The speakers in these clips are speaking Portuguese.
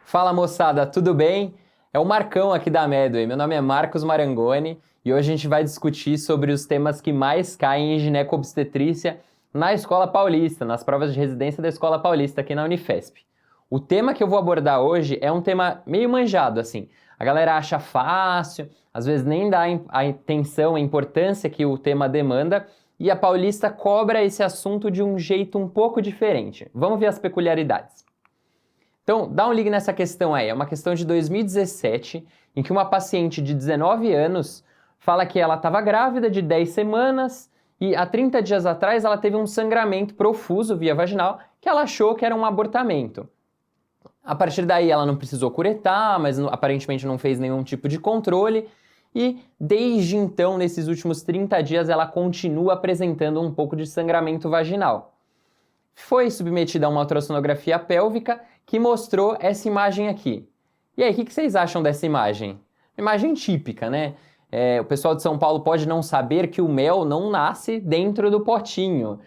Fala moçada, tudo bem? É o Marcão aqui da Medway. Meu nome é Marcos Marangoni e hoje a gente vai discutir sobre os temas que mais caem em gineco-obstetrícia na Escola Paulista, nas provas de residência da Escola Paulista aqui na Unifesp. O tema que eu vou abordar hoje é um tema meio manjado, assim. A galera acha fácil, às vezes nem dá a atenção, a importância que o tema demanda, e a Paulista cobra esse assunto de um jeito um pouco diferente. Vamos ver as peculiaridades. Então, dá um ligue nessa questão aí. É uma questão de 2017, em que uma paciente de 19 anos fala que ela estava grávida de 10 semanas e há 30 dias atrás ela teve um sangramento profuso via vaginal que ela achou que era um abortamento. A partir daí ela não precisou curetar, mas aparentemente não fez nenhum tipo de controle e desde então, nesses últimos 30 dias, ela continua apresentando um pouco de sangramento vaginal. Foi submetida a uma ultrassonografia pélvica que mostrou essa imagem aqui. E aí, o que vocês acham dessa imagem? Imagem típica, né? O pessoal de São Paulo pode não saber que o mel não nasce dentro do potinho.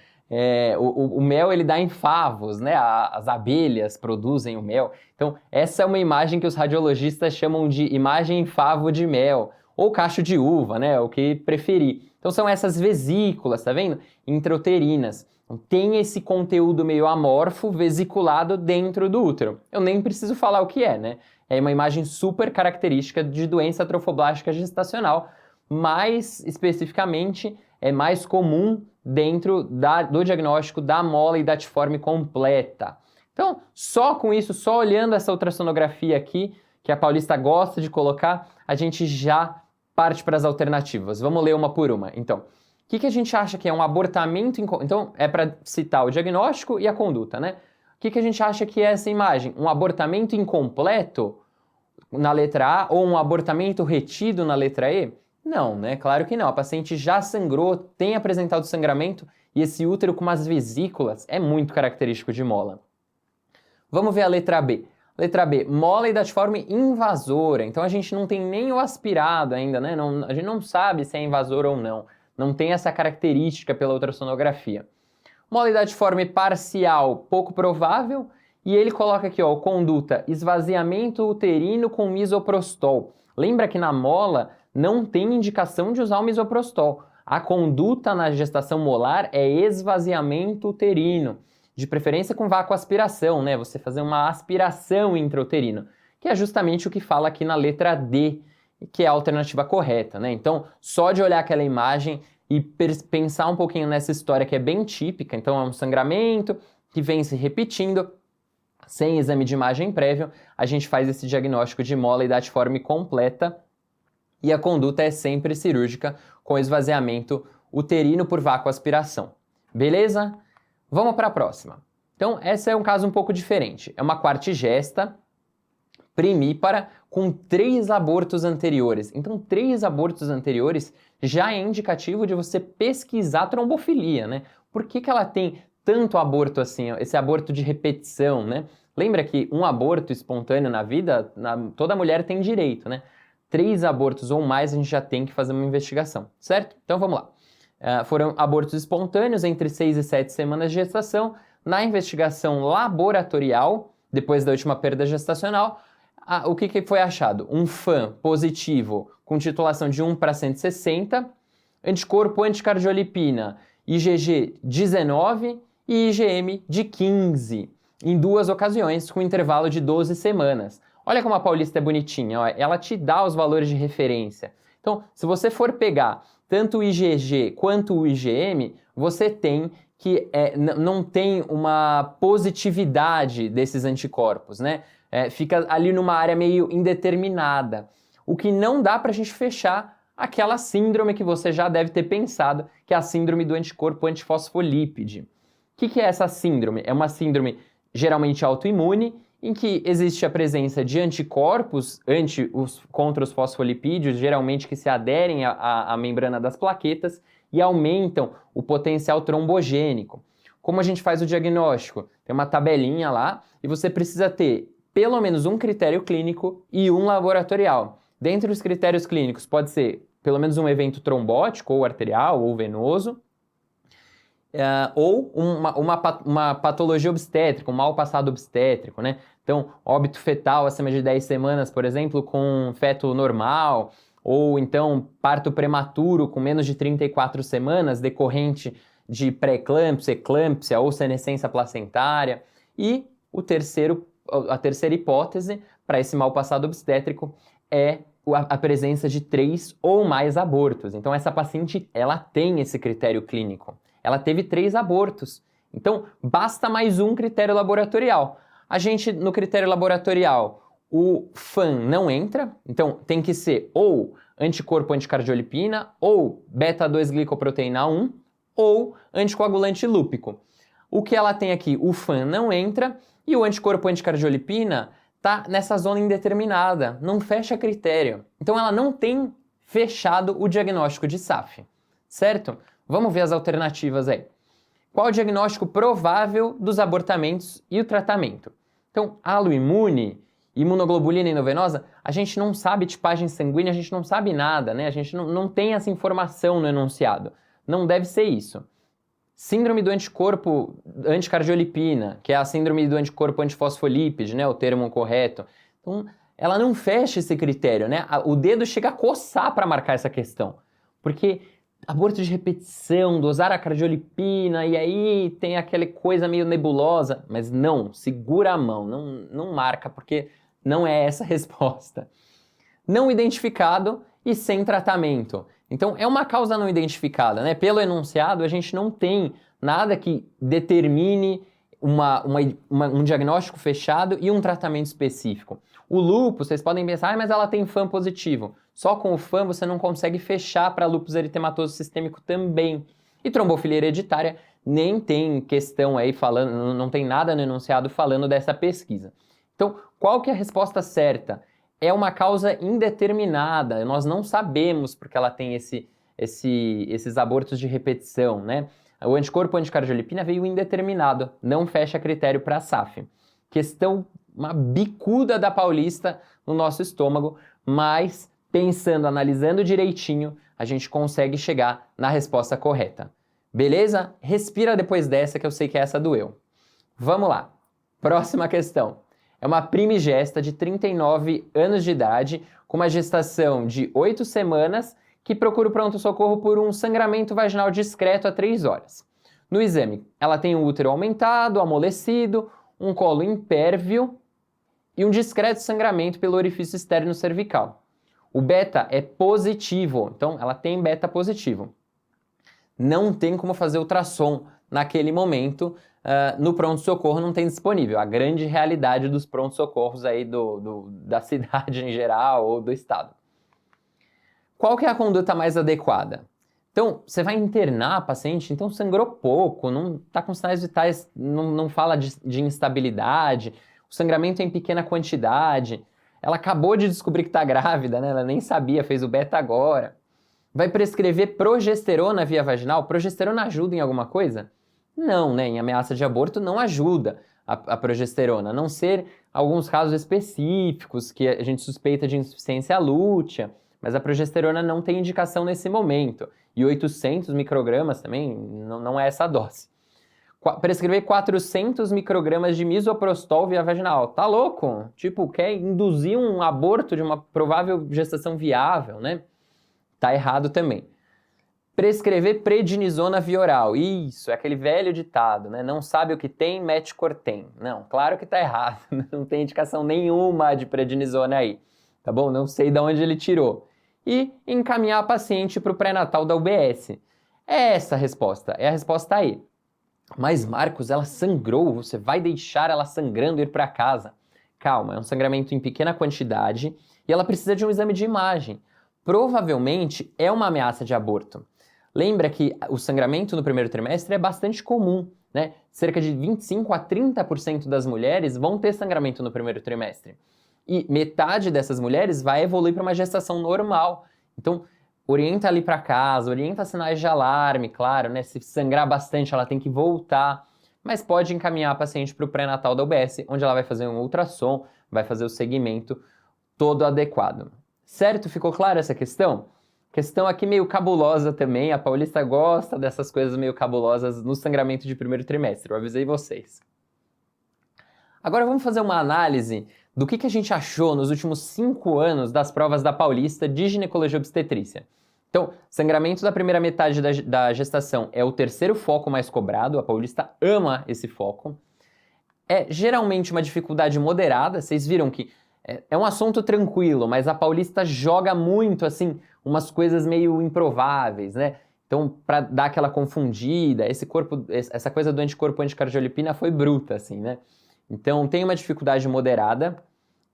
O mel ele dá em favos, né? As abelhas produzem o mel. Então, essa é uma imagem que os radiologistas chamam de imagem em favo de mel, ou cacho de uva, né? O que preferir. Então, são essas vesículas, tá vendo? Intrauterinas. Tem esse conteúdo meio amorfo vesiculado dentro do útero. Eu nem preciso falar o que é, né? É uma imagem super característica de doença trofoblástica gestacional, mais especificamente é mais comum dentro do diagnóstico da mola datiforme completa. Então, só com isso, só olhando essa ultrassonografia aqui, que a Paulista gosta de colocar, a gente já parte para as alternativas. Vamos ler uma por uma. Então, o que a gente acha que é um abortamento? Então, é para citar o diagnóstico e a conduta, né? O que a gente acha que é essa imagem? Um abortamento incompleto na letra A ou um abortamento retido na letra E? Não, né? Claro que não. A paciente já sangrou, tem apresentado sangramento e esse útero com umas vesículas é muito característico de mola. Vamos ver a letra B. Letra B, mola datiforme invasora. Então, a gente não tem nem o aspirado ainda, né? A gente não sabe se é invasor ou não. Não tem essa característica pela ultrassonografia. Mola datiforme parcial, pouco provável, e ele coloca aqui, ó, conduta esvaziamento uterino com misoprostol. Lembra que na mola não tem indicação de usar o misoprostol. A conduta na gestação molar é esvaziamento uterino, de preferência com vácuo-aspiração, né? Você fazer uma aspiração intrauterina, que é justamente o que fala aqui na letra D, que é a alternativa correta, né? Então, só de olhar aquela imagem e pensar um pouquinho nessa história que é bem típica, então é um sangramento que vem se repetindo, sem exame de imagem prévio, a gente faz esse diagnóstico de mola datiforme completa e a conduta é sempre cirúrgica com esvaziamento uterino por vácuo-aspiração. Beleza? Vamos para a próxima. Então, essa é um caso um pouco diferente. É uma quartigesta primípara com 3 abortos anteriores. Então, 3 abortos anteriores já é indicativo de você pesquisar trombofilia, né? Por que ela tem tanto aborto assim, esse aborto de repetição, né? Lembra que um aborto espontâneo na vida, toda mulher tem direito, né? 3 abortos ou mais a gente já tem que fazer uma investigação, certo? Então, vamos lá. Foram abortos espontâneos entre 6 e 7 semanas de gestação. Na investigação laboratorial, depois da última perda gestacional, o que foi achado? Um FAM positivo com titulação de 1/160, anticorpo anticardiolipina IgG 19 e IgM de 15, em 2 ocasiões, com intervalo de 12 semanas. Olha como a Paulista é bonitinha, ó. Ela te dá os valores de referência. Então, se você for pegar tanto o IgG quanto o IgM, você tem que não tem uma positividade desses anticorpos, né? Fica ali numa área meio indeterminada. O que não dá para a gente fechar aquela síndrome que você já deve ter pensado, que é a síndrome do anticorpo antifosfolípide. O que é essa síndrome? É uma síndrome geralmente autoimune, em que existe a presença de anticorpos contra os fosfolipídios, geralmente que se aderem à membrana das plaquetas e aumentam o potencial trombogênico. Como a gente faz o diagnóstico? Tem uma tabelinha lá e você precisa ter pelo menos um critério clínico e um laboratorial. Dentre os critérios clínicos pode ser pelo menos um evento trombótico, ou arterial, ou venoso, ou uma patologia obstétrica, um mau passado obstétrico, né? Então, óbito fetal acima de 10 semanas, por exemplo, com feto normal, ou então parto prematuro com menos de 34 semanas, decorrente de pré-eclâmpsia, eclâmpsia ou senescência placentária. E a terceira hipótese para esse mau passado obstétrico é a presença de 3 ou mais abortos. Então, essa paciente, ela tem esse critério clínico. Ela teve 3 abortos. Então, basta mais um critério laboratorial. A gente, no critério laboratorial, o FAN não entra, então tem que ser ou anticorpo anticardiolipina, ou beta-2-glicoproteína 1, ou anticoagulante lúpico. O que ela tem aqui, o FAN não entra, e o anticorpo anticardiolipina está nessa zona indeterminada, não fecha critério. Então ela não tem fechado o diagnóstico de SAF, certo? Vamos ver as alternativas aí. Qual o diagnóstico provável dos abortamentos e o tratamento? Então, aloimune, imunoglobulina endovenosa, a gente não sabe tipagem sanguínea, a gente não sabe nada, né? A gente não tem essa informação no enunciado. Não deve ser isso. Síndrome do anticorpo anticardiolipina, que é a síndrome do anticorpo antifosfolípide, né? O termo correto. Então, ela não fecha esse critério, né? O dedo chega a coçar para marcar essa questão. Porque aborto de repetição, dosar a cardiolipina, e aí tem aquela coisa meio nebulosa, mas não, segura a mão, não marca, porque não é essa a resposta. Não identificado e sem tratamento. Então, é uma causa não identificada, né? Pelo enunciado, a gente não tem nada que determine um diagnóstico fechado e um tratamento específico. O lúpus, vocês podem pensar, mas ela tem FAM positivo. Só com o FAM você não consegue fechar para lúpus eritematoso sistêmico também. E trombofilia hereditária nem tem questão aí falando, não tem nada no enunciado falando dessa pesquisa. Então, qual que é a resposta certa? É uma causa indeterminada, nós não sabemos porque ela tem esses abortos de repetição, né? O anticorpo anticardiolipina veio indeterminado, não fecha critério para SAF. Questão, uma bicuda da Paulista no nosso estômago, mas pensando, analisando direitinho, a gente consegue chegar na resposta correta. Beleza? Respira depois dessa que eu sei que essa doeu. Vamos lá. Próxima questão. É uma primigesta de 39 anos de idade, com uma gestação de 8 semanas, que procura o pronto-socorro por um sangramento vaginal discreto a 3 horas. No exame, ela tem um útero aumentado, amolecido, um colo impérvio e um discreto sangramento pelo orifício externo cervical. O beta é positivo, então ela tem beta positivo. Não tem como fazer ultrassom naquele momento, no pronto-socorro não tem disponível. A grande realidade dos pronto-socorros aí da cidade em geral ou do estado. Qual que é a conduta mais adequada? Então, você vai internar a paciente, então sangrou pouco, não está com sinais vitais, não fala de instabilidade, o sangramento é em pequena quantidade, ela acabou de descobrir que está grávida, né? Ela nem sabia, fez o beta agora. Vai prescrever progesterona via vaginal? Progesterona ajuda em alguma coisa? Não, né? Em ameaça de aborto não ajuda a progesterona, a não ser alguns casos específicos que a gente suspeita de insuficiência lútea, mas a progesterona não tem indicação nesse momento. E 800 microgramas também não é essa dose. Prescrever 400 microgramas de misoprostol via vaginal. Tá louco? Tipo, quer induzir um aborto de uma provável gestação viável, né? Tá errado também. Prescrever prednisona via oral. Isso, é aquele velho ditado, né? Não sabe o que tem, mete Cortem. Não, claro que tá errado. Não tem indicação nenhuma de prednisona aí. Tá bom? Não sei de onde ele tirou. E encaminhar a paciente para o pré-natal da UBS. É essa a resposta. É a resposta aí. Mas, Marcos, ela sangrou. Você vai deixar ela sangrando ir para casa. Calma, é um sangramento em pequena quantidade e ela precisa de um exame de imagem. Provavelmente é uma ameaça de aborto. Lembra que o sangramento no primeiro trimestre é bastante comum, né? Cerca de 25 a 30% das mulheres vão ter sangramento no primeiro trimestre. E metade dessas mulheres vai evoluir para uma gestação normal. Então, orienta ali para casa, orienta sinais de alarme, claro, né? Se sangrar bastante, ela tem que voltar. Mas pode encaminhar a paciente para o pré-natal da UBS, onde ela vai fazer um ultrassom, vai fazer o segmento todo adequado. Certo? Ficou clara essa questão? Questão aqui meio cabulosa também, a Paulista gosta dessas coisas meio cabulosas no sangramento de primeiro trimestre, eu avisei vocês. Agora vamos fazer uma análise do que a gente achou nos últimos 5 anos das provas da Paulista de ginecologia e obstetrícia. Então, sangramento da primeira metade da gestação é o terceiro foco mais cobrado, a Paulista ama esse foco. É geralmente uma dificuldade moderada, vocês viram que é um assunto tranquilo, mas a Paulista joga muito, assim, umas coisas meio improváveis, né? Então, para dar aquela confundida, essa coisa do anticorpo anticardiolipina foi bruta, assim, né? Então, tem uma dificuldade moderada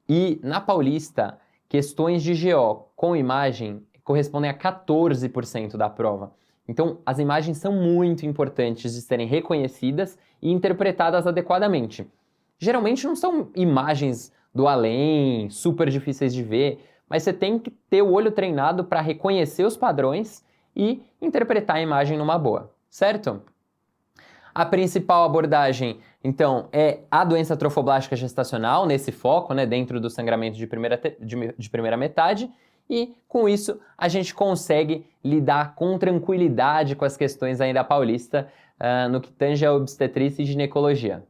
e na Paulista, questões de GO com imagem correspondem a 14% da prova. Então, as imagens são muito importantes de serem reconhecidas e interpretadas adequadamente. Geralmente não são imagens do além, super difíceis de ver, mas você tem que ter o olho treinado para reconhecer os padrões e interpretar a imagem numa boa, certo? A principal abordagem, então, é a doença trofoblástica gestacional, nesse foco, né, dentro do sangramento de primeira metade, e com isso a gente consegue lidar com tranquilidade com as questões ainda Paulista no que tange a obstetrícia e ginecologia.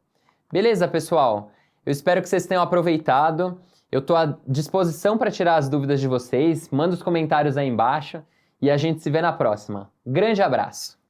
Beleza, pessoal? Eu espero que vocês tenham aproveitado. Eu estou à disposição para tirar as dúvidas de vocês. Manda os comentários aí embaixo e a gente se vê na próxima. Grande abraço!